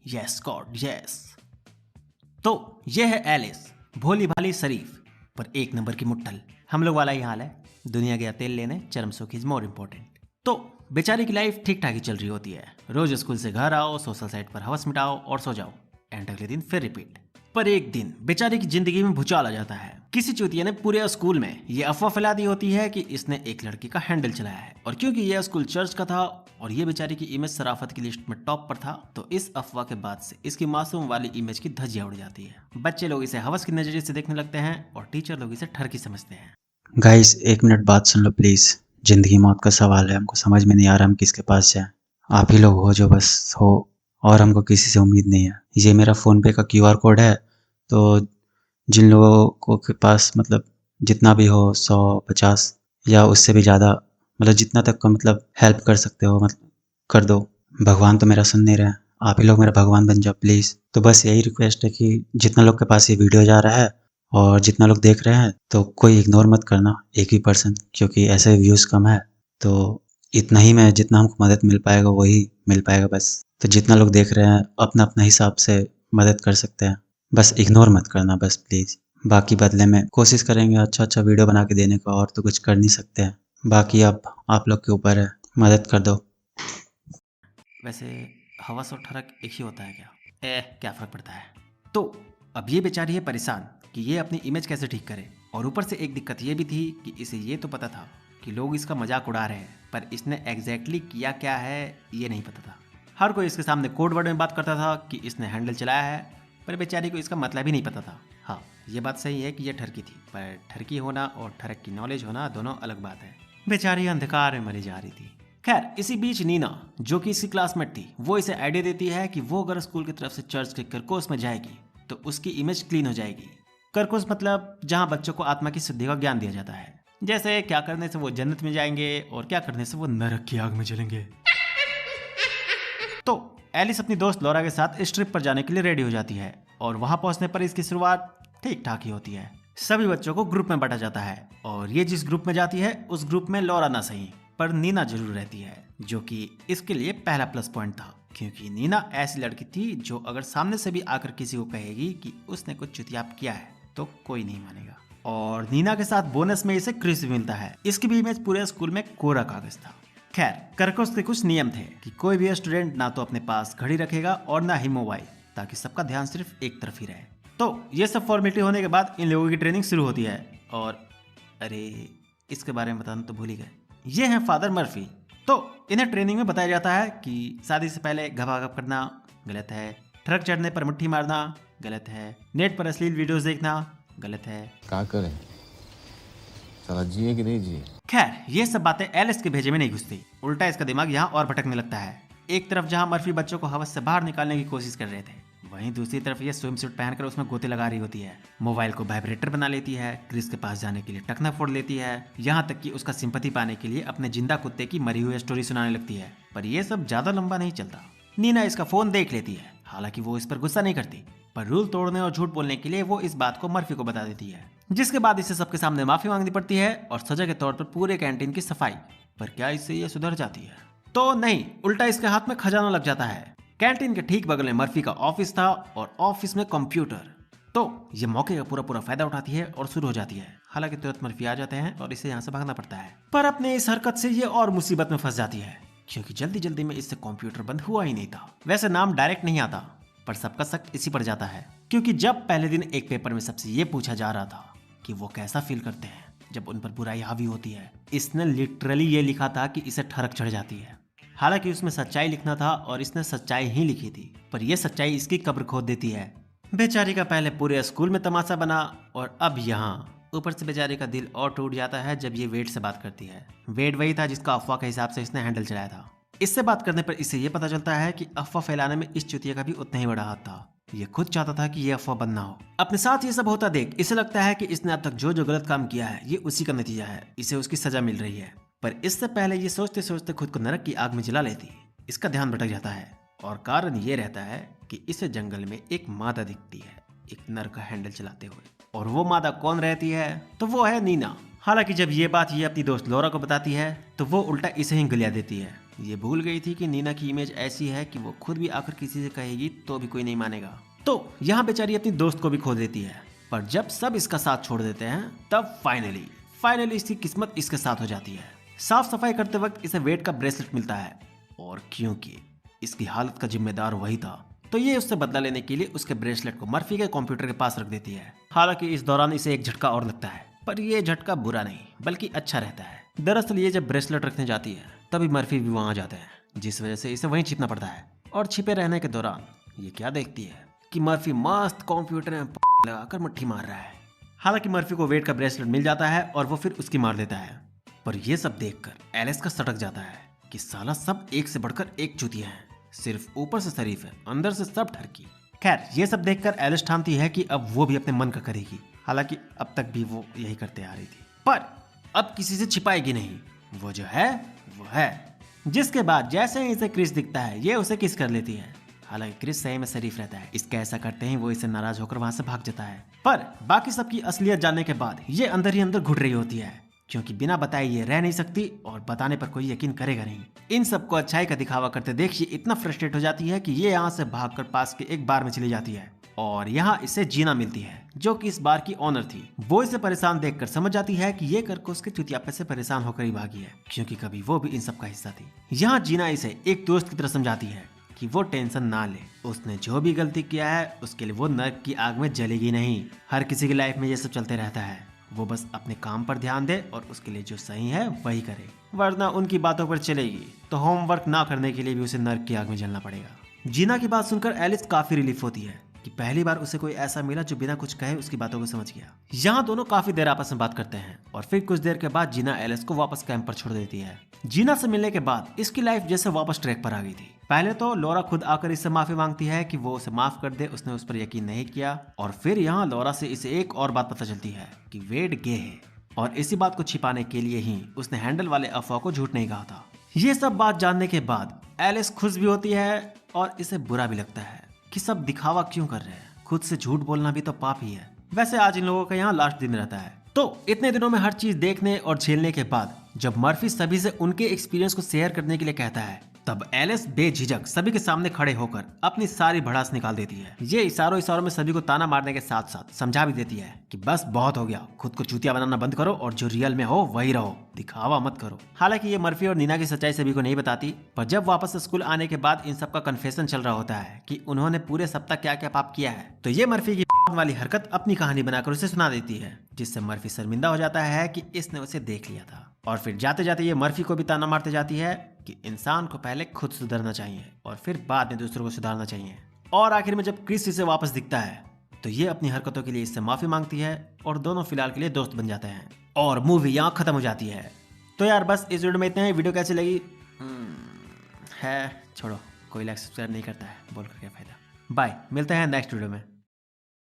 Yes God yes. तो ये है एलिस, भोली भाली शरीफ पर एक नंबर की मुट्ठल। हम लोग वाला ही हाल है, दुनिया गया तेल लेने, चरम सुख इज मोर इम्पोर्टेंट। तो बेचारी की लाइफ ठीक ठाक ही चल रही होती है। रोज स्कूल से घर आओ, सोशल साइट पर हवस मिटाओ और सो जाओ, एंड अगले दिन फिर रिपीट। पर एक दिन बेचारी की जिंदगी में भूचाल आ जाता है। किसी चूतिया ने पूरे स्कूल में ये अफवाह फैला दी होती है कि इसने एक लड़की का हैंडल चलाया है, और क्योंकि ये स्कूल चर्च का था और ये बेचारी की इमेज शराफत की लिस्ट में टॉप पर था, तो इस अफवाह के बाद से इसकी मासूम वाली इमेज की धज्जियां उड़ जाती है। बच्चे लोग इसे हवस की नजरिए से देखने लगते हैं और टीचर लोग इसे ठरकी समझते हैं। गाइस एक मिनट बात सुन लो प्लीज। जिंदगी मौत का सवाल है, हमको समझ में नहीं आ रहा हम किसके पास जाएं। आप ही लोग हो जो बस हो, और हमको किसी से उम्मीद नहीं है। ये मेरा फोन पे का क्यूआर कोड है, तो जिन लोगों को के पास मतलब जितना भी हो 100 50 या उससे भी ज़्यादा, मतलब जितना तक का मतलब हेल्प कर सकते हो मतलब कर दो। भगवान तो मेरा सुन नहीं रहे हैं, आप ही लोग मेरा भगवान बन जाओ प्लीज़। तो बस यही रिक्वेस्ट है कि जितना लोग के पास ये वीडियो जा रहा है और जितना लोग देख रहे हैं, तो कोई इग्नोर मत करना, एक ही पर्सन, क्योंकि ऐसे व्यूज़ कम है। तो इतना ही मैं, जितना हमको मदद मिल पाएगा वही मिल पाएगा बस। तो जितना लोग देख रहे हैं अपना अपना हिसाब से मदद कर सकते हैं, बस इग्नोर मत करना बस प्लीज़। बाकी बदले में कोशिश करेंगे अच्छा अच्छा वीडियो बना के देने का, और तो कुछ कर नहीं सकते हैं। बाकी अब आप लोग के ऊपर है, मदद कर दो। वैसे हवस और ठरक एक ही होता है क्या? क्या फर्क पड़ता है। तो अब ये बेचारी है परेशान कि ये अपनी इमेज कैसे ठीक करे, और ऊपर से एक दिक्कत ये भी थी कि इसे ये तो पता था कि लोग इसका मजाक उड़ा रहे हैं, पर इसने एग्जैक्टली किया क्या है ये नहीं पता था। हर कोई इसके सामने कोड वर्ड में बात करता था कि इसने हैंडल चलाया है, पर बेचारी को इसका मतलब ही नहीं पता था। हाँ, ये बात सही है कि ये ठरकी थी, पर ठरकी होना और ठरक की नॉलेज होना दोनों अलग बात है। बेचारी अंधकार में मरी जा रही थी। खैर, इसी बीच नीना, जो कि इसकी क्लासमेट थी, वो इसे आइडिया देती है कि वो अगर स्कूल की तरफ से चर्च के करकोस में जाएगी तो उसकी इमेज क्लीन हो जाएगी। करकोस मतलब जहाँ बच्चों को आत्मा की शुद्धि का ज्ञान दिया जाता है, जैसे क्या करने से वो जन्नत में जाएंगे और क्या करने से वो नरक की आग में जलेंगे। तो एलिस अपनी दोस्त लॉरा के साथ इस ट्रिप पर जाने के लिए रेडी हो जाती है, और वहां पहुंचने पर इसकी शुरुआत ठीक ठाक ही होती है। सभी बच्चों को ग्रुप में बांटा जाता है, और ये जिस ग्रुप में जाती है उस ग्रुप में लॉरा ना सही पर नीना जरूर रहती है, जो कि इसके लिए पहला प्लस पॉइंट था, क्योंकि नीना ऐसी लड़की थी जो अगर सामने से भी आकर किसी को कहेगी कि उसने कुछ चुतियाप किया है तो कोई नहीं मानेगा। और नीना के साथ बोनस में इसे क्रिस भी मिलता है। इसकी भी इमेज पूरे स्कूल में कोरा कागज था। खैर, करकोस के कुछ नियम थे कि कोई भी स्टूडेंट ना तो अपने पास घड़ी रखेगा और ना ही मोबाइल, ताकि सबका ध्यान सिर्फ एक तरफ ही रहे। तो ये सब फॉर्मेलिटी होने के बाद इन लोगों की ट्रेनिंग शुरू होती है, और अरे इसके बारे में बताना तो भूल ही गए, ये हैं फादर मर्फी। तो इन्हें ट्रेनिंग में बताया जाता है कि शादी से पहले घपाघप करना गलत है, ट्रक चढ़ने पर मुट्ठी मारना गलत है, नेट पर अश्लील वीडियोस देखना गलत है। क्या करें, साला जिए कि नहीं जिए। खैर, ये सब बातें एलिस के भेजे में नहीं घुसती, उल्टा इसका दिमाग यहाँ और भटकने लगता है। एक तरफ जहाँ मर्फी बच्चों को हवस से बाहर निकालने की कोशिश कर रहे थे, वहीं दूसरी तरफ ये स्विम सूट पहनकर उसमें गोते लगा रही होती है, मोबाइल को वाइब्रेटर बना लेती है, क्रिस के पास जाने के लिए टखना फोड़ लेती है, यहाँ तक कि उसका सिंपैथी पाने के लिए अपने जिंदा कुत्ते की मरी हुई स्टोरी सुनाने लगती है। पर यह सब ज्यादा लंबा नहीं चलता। नीना इसका फोन देख लेती है, हालांकि वो इस पर गुस्सा नहीं करती, पर रूल तोड़ने और झूठ बोलने के लिए वो इस बात को मर्फी को बता देती है, जिसके बाद इसे सबके सामने माफी मांगनी पड़ती है और सजा के तौर पर पूरे कैंटीन की सफाई। पर क्या इससे ये सुधर जाती है? तो नहीं, उल्टा इसके हाथ में खजाना लग जाता है। कैंटीन के ठीक बगल में मर्फी का ऑफिस था, और ऑफिस में कंप्यूटर। तो ये मौके का पूरा फायदा उठाती है और शुरू हो जाती है। हालांकि तुरंत मर्फी आ जाते हैं और इसे यहाँ से भागना पड़ता है, पर अपने इस हरकत से ये और मुसीबत में फंस जाती है, क्योंकि जल्दी जल्दी में इससे कंप्यूटर बंद हुआ ही नहीं था। वैसे नाम डायरेक्ट नहीं आता, पर सबका शक इसी पर जाता है, क्योंकि जब पहले दिन एक पेपर में सबसे ये पूछा जा रहा था कि वो कैसा फील करते हैं जब उन पर बुराई हावी होती है, इसने लिटरली ये लिखा था कि इसे ठरक चढ़ जाती है। हालांकि उसमें सच्चाई लिखना था और इसने सच्चाई ही लिखी थी, पर यह सच्चाई इसकी कब्र खोद देती है। बेचारी का पहले पूरे स्कूल में तमाशा बना, और अब यहाँ ऊपर से बेचारी का दिल और टूट जाता है जब ये वेड से बात करती है। वेड वही था जिसका अफवाह के हिसाब से इसने हैंडल चलाया था। इससे बात करने पर इसे ये पता चलता है कि अफवाह फैलाने में इस चुतिया का भी उतना ही बड़ा हाथ था। ये खुद चाहता था कि ये अफवाह बंद ना हो। अपने साथ ये सब होता देख इसे लगता है कि इसने अब तक जो जो गलत काम किया है ये उसी का नतीजा है, इसे उसकी सजा मिल रही है। पर इससे पहले ये सोचते सोचते खुद को नरक की आग में जला लेती, इसका ध्यान भटक जाता है, और कारण ये रहता है कि इसे जंगल में एक मादा दिखती है, एक नर का हैंडल चलाते हुए। और वो मादा कौन रहती है? तो वो है नीना। हालांकि जब ये बात ये अपनी दोस्त लॉरा को बताती है तो वो उल्टा इसे ही गलिया देती है, ये भूल गई थी कि नीना की इमेज ऐसी है कि वो खुद भी आखिर किसी से कहेगी तो भी कोई नहीं मानेगा। तो यहाँ बेचारी अपनी दोस्त को भी खो देती है। पर जब सब इसका साथ छोड़ देते हैं तब फाइनली इसकी किस्मत इसके साथ हो जाती है। साफ सफाई करते वक्त इसे वेट का ब्रेसलेट मिलता है और क्योंकि इसकी हालत का जिम्मेदार वही था तो ये उससे बदला लेने के लिए उसके ब्रेसलेट को मर्फी के कंप्यूटर के पास रख देती है। हालांकि इस दौरान इसे एक झटका और लगता है, पर यह झटका बुरा नहीं बल्कि अच्छा रहता है। दरअसल ये जब ब्रेसलेट रखने जाती है तभी मर्फी भी वहां जाते हैं, जिस वजह से इसे वहीं छिपना पड़ता है। और छिपे रहने के दौरान ये क्या देखती है कि मर्फी मस्त कंप्यूटर में लगाकर मुट्ठी मार रहा है। हालांकि मर्फी को वेट का ब्रेसलेट मिल जाता है और वो फिर उसकी मार देता है। पर यह सब देखकर एलिस का सटक जाता है कि साला सब एक से बढ़कर एक चूतिया है, सिर्फ ऊपर से शरीफ है, अंदर से सब ठरकी। खैर ये सब देखकर एलिस ठानती है कि अब वो भी अपने मन का करेगी। हालांकि अब तक भी वो यही करते आ रही थी, पर अब किसी से छिपाएगी नहीं। वो जो है वो है। जिसके बाद जैसे ही इसे क्रिस दिखता है ये उसे किस कर लेती है। हालांकि क्रिस सही में शरीफ रहता है, इसका ऐसा करते ही वो इसे नाराज होकर वहां से भाग जाता है। पर बाकी सबकी असलियत जानने के बाद ये अंदर ही अंदर घुट रही होती है, क्योंकि बिना बताए ये रह नहीं सकती और बताने पर कोई यकीन करेगा नहीं। इन सबको अच्छाई का दिखावा करते देख ये इतना फ्रस्ट्रेट हो जाती है कि ये यहाँ से भागकर पास के एक बार में चली जाती है और यहाँ इसे जीना मिलती है जो कि इस बार की ऑनर थी। वो इसे परेशान देखकर समझ जाती है कि ये करके उसके चुतियापे से परेशान होकर ही भागी है, क्योंकि कभी वो भी इन सब का हिस्सा थी। यहाँ जीना इसे एक दोस्त की तरह समझाती है कि वो टेंशन ना ले, उसने जो भी गलती किया है उसके लिए वो नर्क की आग में जलेगी नहीं। हर किसी की लाइफ में ये सब चलते रहता है, वो बस अपने काम पर ध्यान दे और उसके लिए जो सही है वही करे, वरना उनकी बातों पर चलेगी तो होमवर्क ना करने के लिए भी उसे नर्क की आग में जलना पड़ेगा। जीना की बात सुनकर एलिस काफी रिलीफ होती है कि पहली बार उसे कोई ऐसा मिला जो बिना कुछ कहे उसकी बातों को समझ गया। यहाँ दोनों काफी देर आपस में बात करते हैं और फिर कुछ देर के बाद जीना एलिस को वापस कैंप पर छोड़ देती है। जीना से मिलने के बाद इसकी लाइफ जैसे वापस ट्रैक पर आ गई थी। पहले तो लौरा खुद आकर इससे माफी मांगती है कि वो उसे माफ कर दे, उसने उस पर यकीन नहीं किया। और फिर यहाँ लौरा से इसे एक और बात पता चलती है कि वेड गे है और इसी बात को छिपाने के लिए ही उसने हैंडल वाले अफवाह को झूठ नहीं कहा था। ये सब बात जानने के बाद एलिस खुश भी होती है और इसे बुरा भी लगता है कि सब दिखावा क्यों कर रहे हैं, खुद से झूठ बोलना भी तो पाप ही है। वैसे आज इन लोगों का यहाँ लास्ट दिन रहता है, तो इतने दिनों में हर चीज देखने और झेलने के बाद जब मर्फी सभी से उनके एक्सपीरियंस को शेयर करने के लिए कहता है तब एलिस बेझिझक सभी के सामने खड़े होकर अपनी सारी भड़ास निकाल देती है। ये इशारों में सभी को ताना मारने के साथ साथ समझा भी देती है कि बस बहुत हो गया, खुद को चूतिया बनाना बंद करो और जो रियल में हो वही रहो, दिखावा मत करो। हालांकि ये मर्फी और नीना की सच्चाई सभी को नहीं बताती, पर जब वापस स्कूल आने के बाद इन सबका कन्फेशन चल रहा होता है कि उन्होंने पूरे सप्ताह क्या क्या पाप किया है, तो ये मर्फी की वाली हरकत अपनी कहानी बनाकर उसे सुना देती है, जिससे मर्फी शर्मिंदा हो जाता है कि इसने उसे देख लिया था। और फिर जाते जाते ये मर्फी को भी ताना मारते जाती है कि इंसान को पहले खुद सुधरना चाहिए और फिर बाद में दूसरों को सुधारना चाहिए। और आखिर में जब क्रिस इसे वापस दिखता है तो ये अपनी हरकतों के लिए इससे माफी मांगती है और दोनों फिलहाल के लिए दोस्त बन जाते हैं और मूवी यहाँ खत्म हो जाती है। तो यार बस इस वीडियो में इतना ही। वीडियो कैसी लगी है छोड़ो, कोई लाइक सब्सक्राइब नहीं करता है, बोल कर क्या फायदा। बाय, मिलते हैं नेक्स्ट वीडियो में।